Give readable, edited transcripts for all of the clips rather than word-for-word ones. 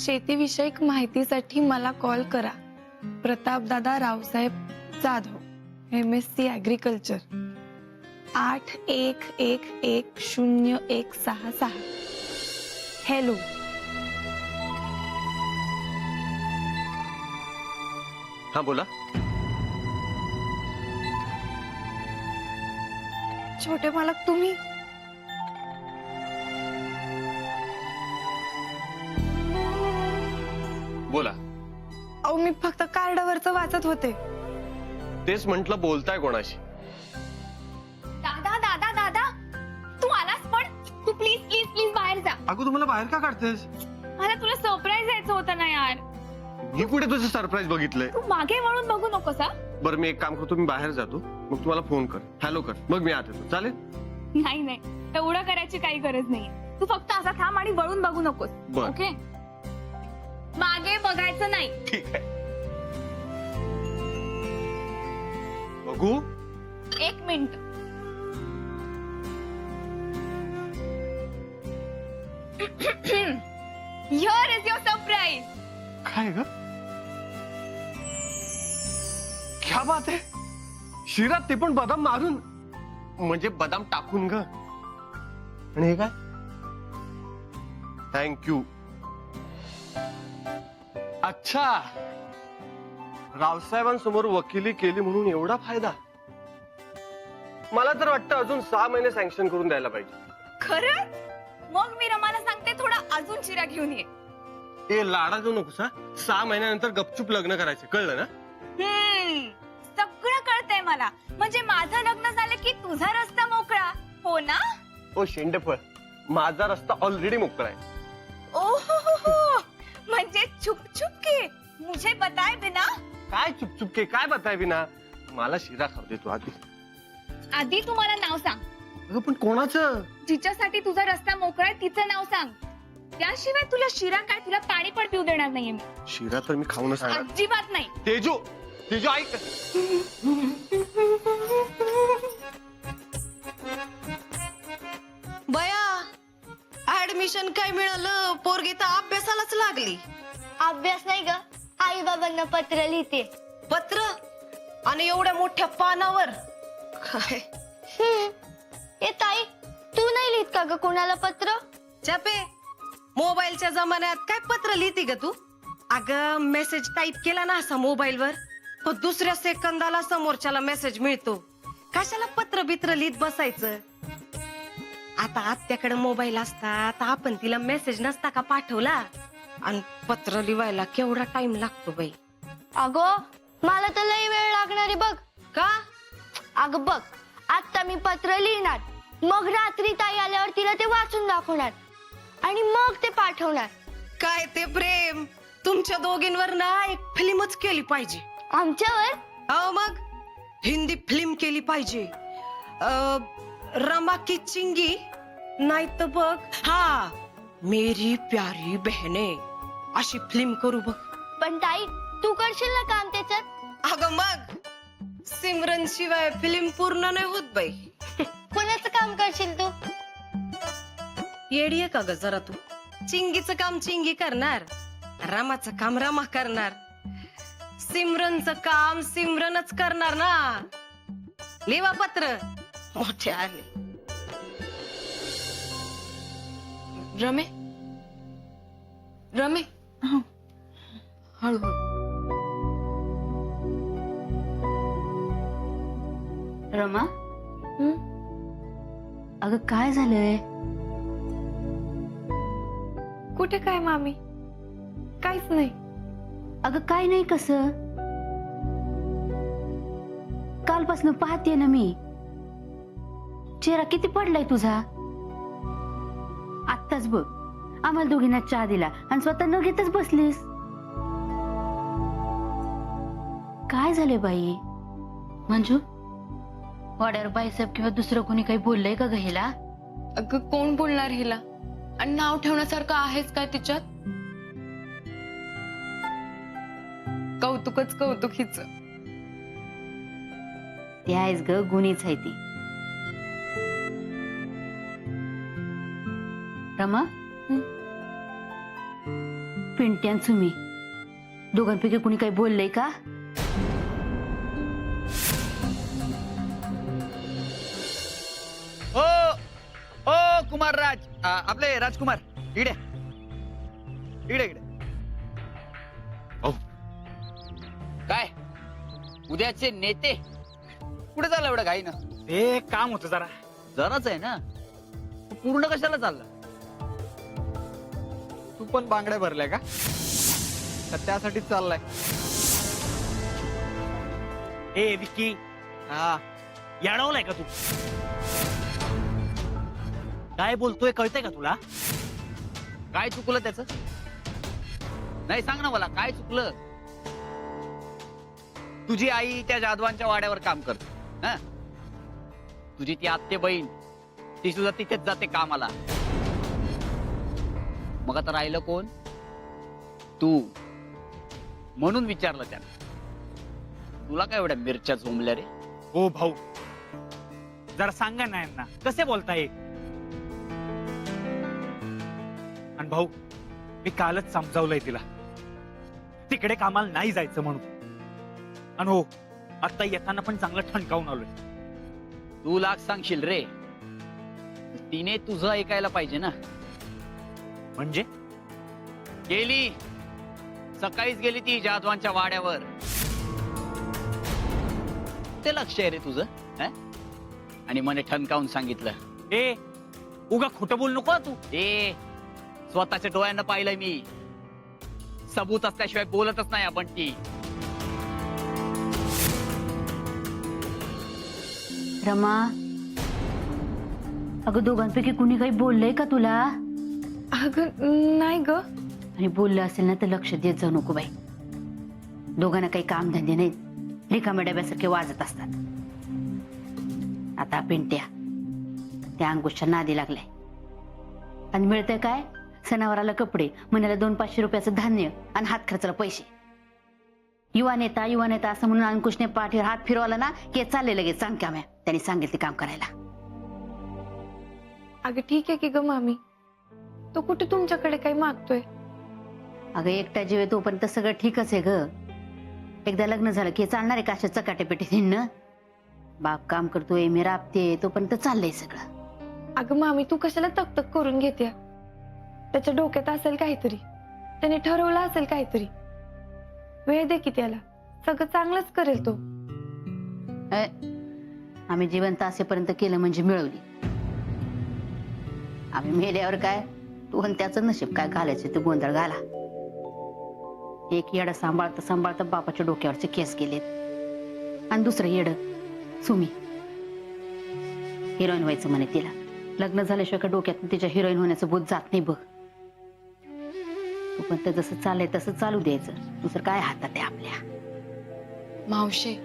शेतीविषयक माहितीसाठी मला कॉल करा. Pratapdada Raosaheb Jadhav, MSc agriculture, 81110166. Hello. हा बोला. छोटे मालक तुम्ही? बोला. अहो मी फक्त कार्डावरच वाचत होते. तेच म्हंटल बोलताय कोणाशी? दादा दादा दादा, तू आलास पण तू प्लीज प्लीज प्लीज बाहेर जा. अगं तुम्हाला बाहेर का काढतेस? मला तुला सरप्राईज द्यायचं होतं ना यार. मी कुठे तुझं सरप्राईज बघितलंय? तू मागे वळून बघू नकोस हा. बरं मी एक काम करतो, मी बाहेर जातो, मग तुम्हाला फोन कर, हॅलो कर, मग मी आत येतो. चालेल? नाही नाही, एवढं करायची काही गरज नाहीये. तू फक्त असा थांब आणि वळून बघू नकोस. बर. ओके, मागे बघायचं नाही. ठीक आहे. बघू. एक minute. Here is your surprise. काय ग? क्या बात आहे. शिरा, ते पण बदाम मारून, म्हणजे बदाम टाकून ग. आणि हे काय? थँक्यू. अच्छा, रावसाहेबांसमोर वकिली केली म्हणून एवढा फायदा? मला तर वाटतं अजून 6 महिने सँक्शन करून द्यायला पाहिजे. खरं? मग मी रमाला सांगते थोडा अजून शिरा घेऊन ये. ए लाडा जाऊ नकोस हा. 6 महिन्यानंतर गपचूप लग्न करायचं, कळलं ना? सगळं कळतंय मला. म्हणजे माझं लग्न झालं की तुझा रस्ता मोकळा, हो ना? ओ शेंडेफळ, माझा रस्ता ऑलरेडी मोकळा आहे. ओहो, म्हणजे छुप छुप के मुझे बताए बिना. काय चुपचुप के काय बताय बिना? मला शिरा खाऊ दे तू आधी. आधी तुम्हाला नाव सांग. अगं पण कोणाचं? जिच्यासाठी तुझा रस्ता मोकळा आहे तिचं नाव सांग. त्याशिवाय तुला शिरा काय, तुला पाणी पण पिऊ देणार नाहीये मी. शिरा तर मी खाऊन सांगणार. अजिबात नाही. तेजू, तेजू ऐक. बया, ऍडमिशन काय मिळालं? पोरगी तर अभ्यासालाच लागली. अभ्यास नाही ग, आई बाबांना पत्र लिहिते. पत्र? आणि एवढ्या मोठ्या पानावर काय? ए ताई, तू नाही लिहित का ग कोणाला पत्र? छापे, मोबाईलच्या जमान्यात काय पत्र लिहिते ग तू? अगं मेसेज टाईप केला ना असा मोबाईलवर, तो दुसऱ्या सेकंदाला समोरच्याला मेसेज मिळतो. कशाला पत्र बित्र लिहित बसायचं? आता आत्याकडे मोबाईल असतात, आपण तिला मेसेज नसता का पाठवला? आणि पत्र लिहायला केवढा टाइम लागतो बाई. अगं मला तर लई वेळ लागणार आहे बघ. का? अगं बघ, आता मी पत्र लिहिणार, मग रात्री ताई आल्यावर तिला ते वाचून दाखवणार आणि मग ते पाठवणार. काय ते प्रेम, तुमच्या दोघींवर ना एक फिल्मच केली पाहिजे. आमच्यावर? हो मग, हिंदी फिल्म केली पाहिजे. रमा की चिंगी, नाही तर बघ हा मेरी प्यारी बहने, अशी फिल्म करू बघ. पण ताई, तू करशील ना काम त्याच्यात? अगं मग सिमरन शिवाय फिल्म पूर्ण नाही होत बाई. कोणाचं काम करशील तू? येडी आहे का ग जरा तू? चिंगीचं काम चिंगी करणार, रमाचं काम रमा करणार, सिमरनचं काम सिमरनच करणार ना. लिवा पत्र. मोठे आले. रमे, रमे, हळूहळू. रमा, अगं काय झालंय? कुठे काय मामी, काहीच नाही. अगं काय नाही, कसं? कालपासून पाहते ना मी, चेहरा किती पडलाय तुझा. आत्ताच बघ, आम्हाला दोघींना चहा दिला आणि स्वतः न घेतच बसलीस. काय झाले बाई? मंजू, वाड्यावर बाईसाहेब किंवा दुसरं कोणी काही बोललंय का ग हिला? अगं कोण बोलणार हिला? आणि नाव ठेवण्यासारखं आहेच काय तिच्यात? कौतुकच कौतुक हिच. ती आहेच ग, गुणीच आहे ती. रमा, पिंट्यान तुम्ही दोघांपैकी कुणी काही बोललंय का? ओ ओ कुमार राज आपले राजकुमार इकडे इकडे इकडे. काय उद्याचे नेते कुठे चाललं एवढं घाई ना? ते काम होतं जरा. जराच आहे ना, पूर्ण कशाला चाललं? तू पण बांगड्या भरल्या का? तर त्यासाठीच चाललाय. ए विक्की, हा याडवलाय का तू? काय बोलतोय कळतंय का तुला? काय चुकलं त्याच? नाही सांग ना मला, काय चुकलं? तुझी आई त्या जाधवांच्या वाड्यावर काम करते, हा? तुझी ती आत्ते बहीण ती सुद्धा तिथेच जाते कामाला. मग आता राहिलं कोण? तू. म्हणून विचारलं त्यानं. तुला काय एवढ्या मिरच्या झोंबल्या रे? हो भाऊ, जरा सांगा ना यांना कसे बोलताय. आणि भाऊ, मी कालच समजावलंय तिला तिकडे कामाला नाही जायचं म्हणून. आणि हो, आता येताना पण चांगलं ठणकावून आलोय. तू लाख सांगशील रे, तिने तुझं ऐकायला पाहिजे ना. म्हणजे गेली सकाळीच गेली ती जाधवांच्या वाड्यावर. ते लक्ष आहे रे तुझं, हं? आणि मने ठणकावून सांगितलं. ए उगा खोटं बोल नको तू. ए स्वतःच्या डोळ्यांना पाहिलंय मी. सबूत असल्याशिवाय बोलतच नाही आपण ती. रमा, अगं दोघांपैकी कुणी काही बोललंय का तुला? अगं नाही ग. आणि बोललं असेल ना तर लक्ष देत जाऊ नको बाई. दोघांना काही काम धंदे नाहीत, रिकाम्या डब्यासारखे वाजत असतात. आता पिंट्या त्या अंकुशच्या नादी लागलाय. आणि मिळतंय काय? सणावाराला कपडे, महिन्याला 200-500 रुपयाचं धान्य आणि हात खर्चाला पैसे. युवा नेता असं म्हणून अंकुशने पाठीवर हात फिरवला ना की चालले लगेच चांगक्याम्या. त्यांनी सांगेल ते काम करायला. अगं ठीक आहे की ग मामी, तो कुठे तुमच्याकडे काही मागतोय? अगं एकटा जीव आहे तोपर्यंत सगळं ठीकच आहे ग. एकदा लग्न झालं की चालणार आहे का अशा चकाटेपेटी हिंडणं? बाप काम करतोय, मी राबते, तोपर्यंत चाललंय सगळं. अगं मामी, तू कशाला तकतक करून घेते? त्याच्या डोक्यात असेल काहीतरी, त्याने ठरवलं असेल काहीतरी. वेळ दे की त्याला, सगळं चांगलंच करेल तो. आम्ही जिवंत असेपर्यंत केलं म्हणजे मिळवली. आम्ही मेल्यावर काय, तू आणि त्याचं नशीब काय घालायचं ते गोंधळ घाला. एक येडं सांभाळता सांभाळता बापाच्या डोक्यावरचे केस गेलेत. आणि दुसरं येडं सुमी, हिरोईन व्हायचं म्हणे तिला. लग्न झाल्याशिवाय का डोक्यात तिच्या हिरोईन होण्याचं बोध जात नाही बघ. तू पण जसं चाललंय तसं चालू द्यायचं. दुसरं काय हातात आहे आपल्या? मावशे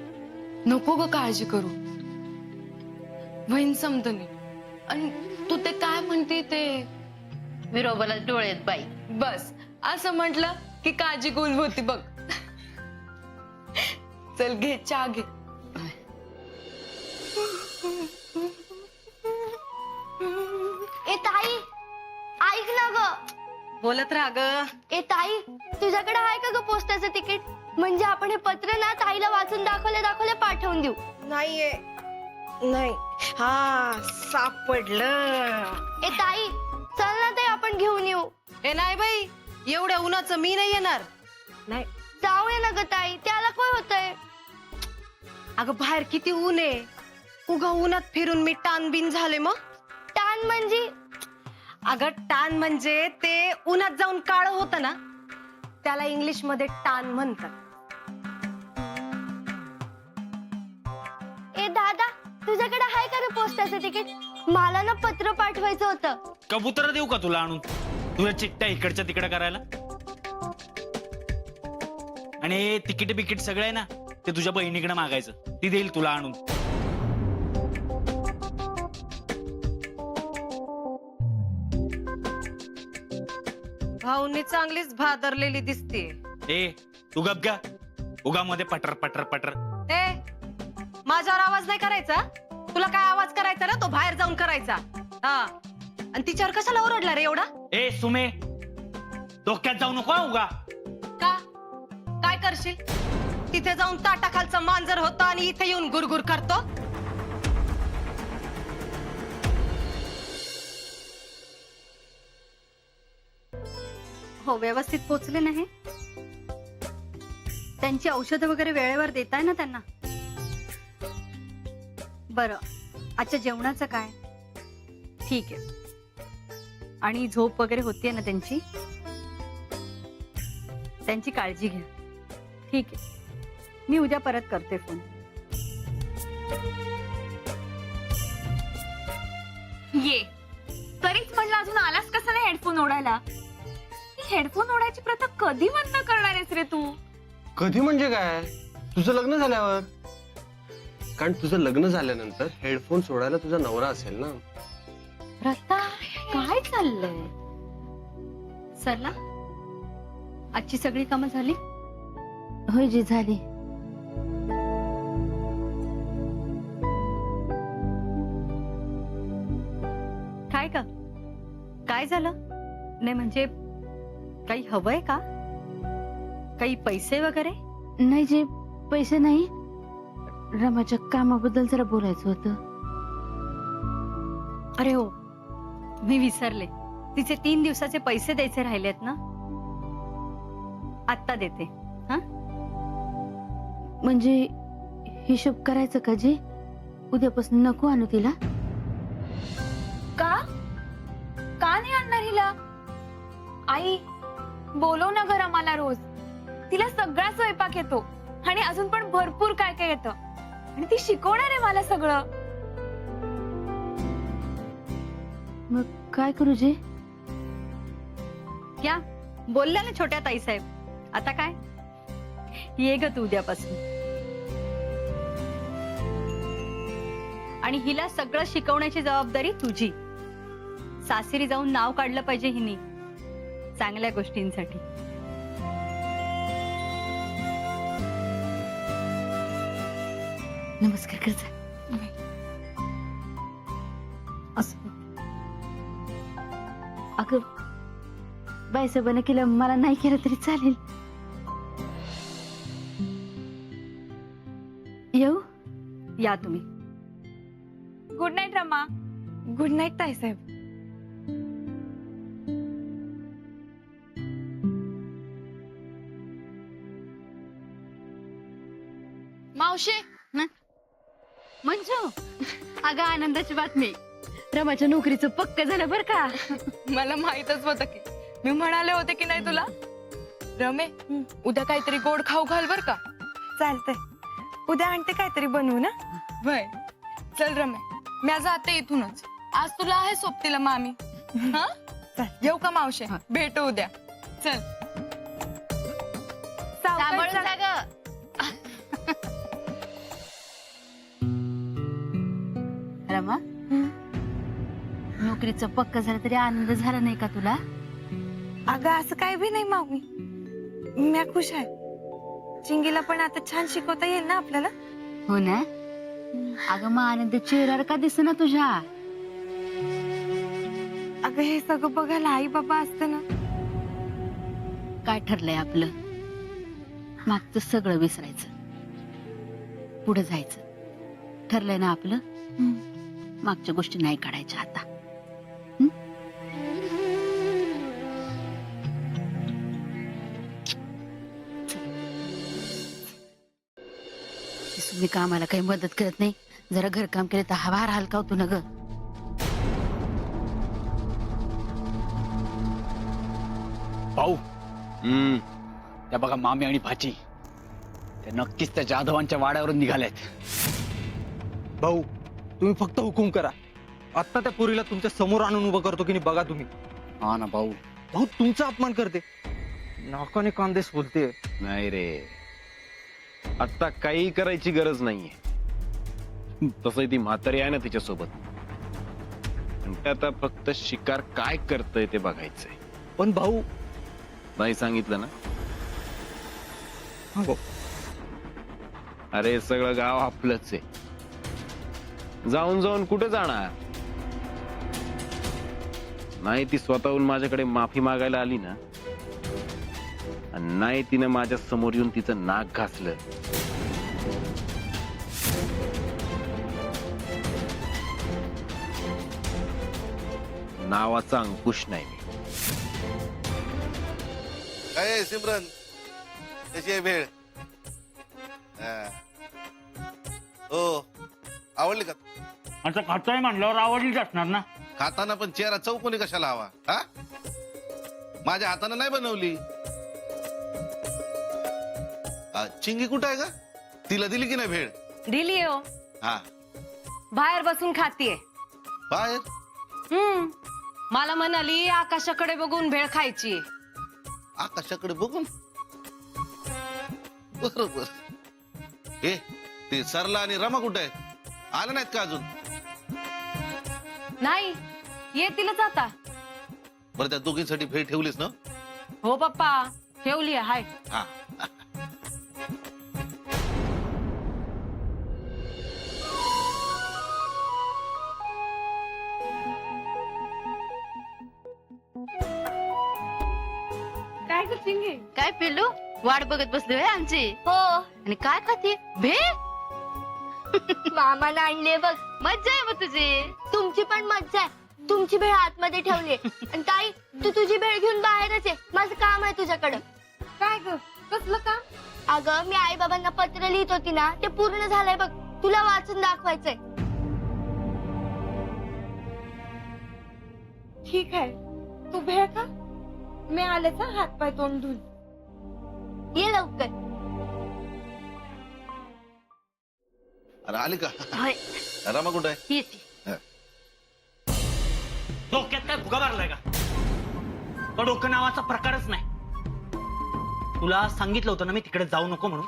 नको ग काळजी करू, वहीन समजणी. आणि तू ते काय म्हणते ते विरोबाला डोळे आहेत बाई. बस असं म्हटलं की काळजी गुल होती बघ. चल घे चहा घे. ए ताई, ऐक ना ग. बोलत राहा ग. ए ताई, तुझ्याकडे आहे का ग पोस्टाचं तिकीट? म्हणजे आपण हे पत्र ना ताईला वाचून दाखवले पाठवून देऊ. नाहीये. नाही. हा सापडलं. ए ताई, चल ना ताई, आपण घेऊन येऊ. ए नाही बाई, एवढ्या उन्हाचं मी नाही येणार. नाही. जाऊया ना ग ताई, त्याला काय होतंय? अगं बाहेर किती ऊन आहे. उगा उन्हात फिरून मी टानबिन झाले. मग टान म्हणजे? अगं टान म्हणजे ते उन्हात जाऊन काळं होतं ना, त्याला इंग्लिश मध्ये टान म्हणतात. ए दादा, तुझ्याकडे आहे का रे पोस्टाचं तिकीट? मला ना पत्र पाठवायचं होतं. कबूतर देऊ का तुला आणून तुझ्या चिठ्ठ्या इकडच्या तिकडे करायला? आणि तिकीट बिकीट सगळं आहे ना ते तुझ्या बहिणीकडे मागायचं, ती देईल तुला आणून. भाऊनी चांगलीच भादरलेली दिसते. ए तू गप गा. उगा मध्ये पटर पटर पटर. ए माझ्यावर आवाज नाही करायचा. तुला काय आवाज करायचा ना तो बाहेर जाऊन करायचा. हा. आणि तिच्यावर कशाला ओरडला रे एवढा? ए सुमे, डोक्यात जाऊ नको हा उगा. का काय करशील? तिथे जाऊन ताटाखालचं मांजर होतं आणि इथे येऊन गुरगुर करतो. हो, व्यवस्थित पोचले नाही. त्यांची औषधं वगैरे वेळेवर देताय ना त्यांना? बरं, आजच्या जेवणाचं काय? ठीक आहे. आणि झोप वगैरे होतीये ना त्यांची? त्यांची काळजी घ्या. ठीक आहे, मी उद्या परत करते फोन. ये तरीच म्हणलं अजून आलास कसा नाही हेडफोन ओढायला. ही हेडफोन ओढायची प्रथा कधी बंद करणार आहेस रे तू? कधी म्हणजे काय? तुझं लग्न झाल्यावर. कारण तुझं लग्न झाल्यानंतर हेडफोन सोडायला तुझा नवरा असेल ना. रत्ता, काय चाललंय? सरला, आजची सगळी कामं झाली? होय जी, झाली. काय का? काय झालं? नाही म्हणजे काही हवंय का? काही पैसे वगैरे? नाही जी, पैसे नाही. रमाच्या कामाबद्दल जरा बोलायचं होतं. अरे हो, मी विसरले. तिचे 3 दिवसाचे पैसे द्यायचे राहिलेत ना, आत्ता देते. हा, म्हणजे हिशोब करायचं का जी? उद्यापासून नको आणू तिला? का का नाही आणणार हिला? आई बोलव ना घर आम्हाला रोज. तिला सगळा स्वयंपाक येतो आणि अजून पण भरपूर काय काय येतं आणि ती शिकवणार आहे मला सगळं. मग काय करू जी? या बोलल्या ना छोट्या ताई साहेब. आता काय, ये ग तू उद्यापासून. आणि हिला सगळं शिकवण्याची जबाबदारी तुझी. सासरी जाऊन नाव काढलं पाहिजे हिनी चांगल्या गोष्टींसाठी. नमस्कार कर जा. असं अगं, बाईसाहेबांना केलं, मला नाही केलं तरी चालेल. येऊ? या तुम्ही. Good night Rama. Good night ताईसाहेब. मावशी, मंजू, अगं आनंदाची बातमी. रमाच्या नोकरीचं पक्क झालं बर का. मला माहितच होतं की, मी म्हणाले होते की नाही तुला. रमे, उद्या काहीतरी गोड खाऊ घाल बर का. चालतंय, उद्या आणते काहीतरी बनवू ना. वय चल रमे, मी आज जाते इथूनच. आज तुला आहे सोबतीला मामी. हा, येऊ का मावशी? भेटू उद्या. चल. सांभाळून जा ग. रमा, नोकरीचं पक्क झालं तरी आनंद झाला नाही का तुला? अगं असं काही बी नाही मामी, मी खुश आहे. चिंगीला पण आता छान शिकवता येईल ना आपल्याला. हो ना. अगं मग आनंद चेहऱ्यावर का दिसत ना तुझ्या? अगं हे सगळं बघायला आई बाबा असतं ना. काय ठरलंय आपलं? मागचं सगळं विसरायचं, पुढे जायचं. ठरलंय ना आपलं? मागच्या गोष्टी नाही काढायच्या आता. तुम्ही कामाला काही मदत करत नाही. जरा घरकाम केलं तर भार हलका होतो ना ग. भाऊ, त्या बघा मामी आणि भाची, त्या नक्कीच त्या जाधवांच्या वाड्यावरून निघाल्यात. भाऊ, तुम्ही फक्त हुकूम करा. आता त्या पोरीला तुमच्या समोर आणून उभं करतो की नाही बघा तुम्ही. हा ना भाऊ. भाऊ तुमचा अपमान करते, नाकाने कांदेस बोलते. नाही रे, आता काही करायची गरज नाहीये. तसंही ती म्हातारी आहे ना तिच्यासोबत. आणि आता फक्त शिकार काय करतय ते बघायचंय. पण भाऊ, नाही सांगितलं ना. हो. अरे सगळं गाव आपलंच आहे. जाऊन जाऊन कुठे जाणार? नाही ती स्वतःहून माझ्याकडे माफी मागायला आली ना, आणि नाही तिनं माझ्या समोर येऊन तिचं नाक घासलं, नावाचा अंकुश नाही मी. काय आहे, सिमरन कशी आहे भेळ? हा. हो, आवडली का? आता खातोय म्हणल्यावर आवडलीच असणार ना. खाताना पण चेहरा चौकोनी कशाला हवा? हा, माझ्या हाताने नाही बनवली. चिंगी कुठं आहे का? तिला दिली की नाही भेळ? दिली हो, हा, बाहेर बसून खातीये. बाहेर मला म्हणाली आकाशाकडे बघून भेळ खायची. आकाशाकडे बघून? बरोबर. हे ते सरला आणि रमा कुठे आहेत? आले नाहीत का अजून? नाही, येतीलच आता. बरं, त्या दोघींसाठी भेळ ठेवलीस ना? हो पप्पा, ठेवली आहे. हाय. हा. काय ग चिंगे? काय पिल्लू वाट बघत बसली होय आमची? हो आणि काय खाते? भेळ? मामाने आणले बघ. मज्जा आहे मग तुझी. तुमची पण मज्जा आहे. तुमची भेळ आतमध्ये ठेवली आणि ताई तू तुझी भेळ घेऊन बाहेरच आहे. माझं काम आहे तुझ्याकडं. काय ग? कसलं काम? अगं मी आई बाबांना पत्र लिहित होती ना, ते पूर्ण झालंय बघ. तुला वाचून दाखवायचंय. ठीक आहे, तू भेळ का? मी आलेच हात पाय तोंड धुवून. ये लवकर. अरे आली का? होय, रमा कुठे आहे? ही ती. डोक्यात काय फुगा मारलाय का? तो डोकं नावाचा प्रकारच नाही. तुला सांगितलं होतं ना मी तिकडे जाऊ नको म्हणून.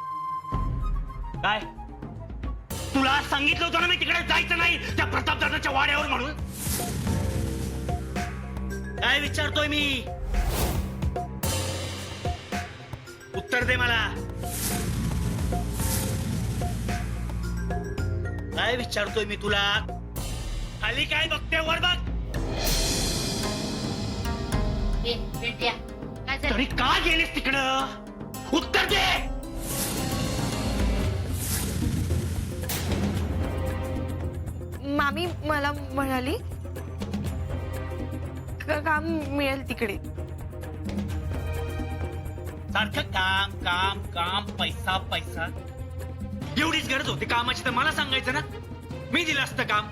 काय तुला सांगितलं होतं ना मी तिकडे जायचं नाही त्या प्रतापदादाच्या वाड्यावर म्हणून. काय विचारतोय मी? उत्तर दे मला. काय विचारतोय मी तुला? खाली काय बघते वर बघ. ए, भेट्या. काय झालं? तरी का गेलीस तिकडं? उत्तर दे. मामी मला म्हणाली काम मिळेल तिकडे. सारखं काम काम काम, पैसा पैसा. एवढीच गरज होती कामाची तर मला सांगायचं ना, मी दिलं असतं काम.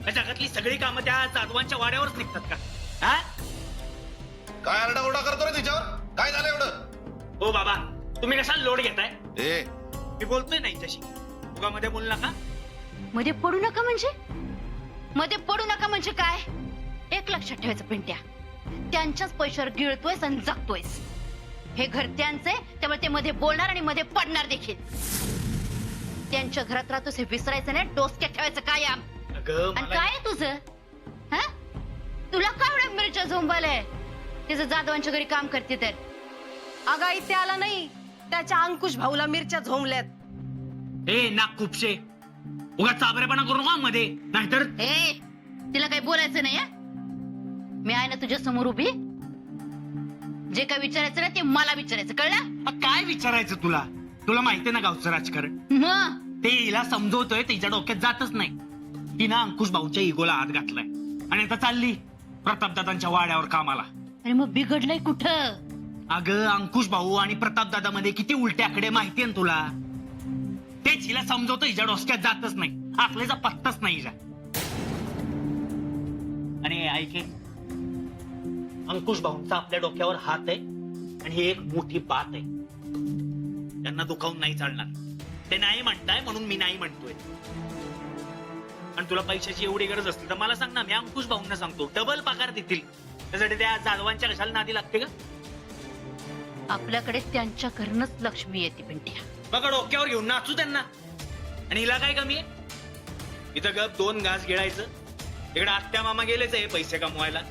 या जगातली सगळी कामं त्या जाधवांच्या वाड्यावरच निघतात का? हा? काय आरडाओरडा करतो रे तिच्यावर? काय झालं एवढं? हो बाबा, तुम्ही कशाला लोड घेताय? ए, मी बोलतोय नाही तशी. तुला मध्ये बोल नका. मध्ये पडू नका म्हणजे? मध्ये पडू नका म्हणजे काय? एक लक्षात ठेवायचं पिंट्या, त्यांच्याच पैशावर गिळतोयस आणि जगतोयस. हे घर त्यांचे, त्यामुळे ते मध्ये बोलणार आणि मध्ये पडणार देखील. त्यांच्या घरात राहतोस हे विसरायचं नाही, डोसक्यात ठेवायचं कायम. अगं आणि मला काय आहे तुझं? हा? तुला काय एवढ्या मिरच्या झोंबालय? तिचं जाधवांच्या घरी काम करते तर. अगं इथे आला नाही, त्याच्या अंकुश भाऊला मिरच्या झोंबल्यात. ए नाक खुपशे, उगा चाबरेपणा करू नका मध्ये, नाहीतर ए, तिला काही बोलायचं नाही. मी आहे ना तुझ्या समोर उभी. जे काय विचारायचं ना ते मला विचारायचं, कळलं? काय विचारायचं तुला? तुला माहितीये ना गावचं राजकारण. मग ते हिला समजवतोय, तिच्या डोक्यात जातच नाही. तिनं अंकुश भाऊच्या इगोला हात घातलाय आणि आता चालली प्रतापदादांच्या वाड्यावर कामाला. अरे मग बिघडलंय कुठं? अगं अंकुश भाऊ आणि प्रतापदादा मध्ये किती उलटे आकडे माहितीये ना तुला. तेच हिला समजवतो, हिच्या डोक्यात जातच नाही. आपल्याचा पत्ताच नाही हिच्या. आणि ऐके, अंकुश भाऊंचा आपल्या डोक्यावर हात आहे आणि ही एक मोठी बात आहे. त्यांना दुखावून नाही चालणार. ते नाही म्हणताय म्हणून मी नाही म्हणतोय. आणि तुला पैशाची एवढी गरज असते तर मला सांग ना, मी अंकुश भाऊंना सांगतो डबल पगार देतील. त्यासाठी त्या जाधवांच्या कशाला नादी लागते का? आपल्याकडे त्यांच्या घरनच लक्ष्मी येते पिंट्या. बघा डोक्यावर घेऊन नाचू त्यांना. आणि हिला काय कमी आहे? इथं गप 2 घास गिळायचं. इकडे आत्या मामा गेलेच आहे पैसे कमवायला.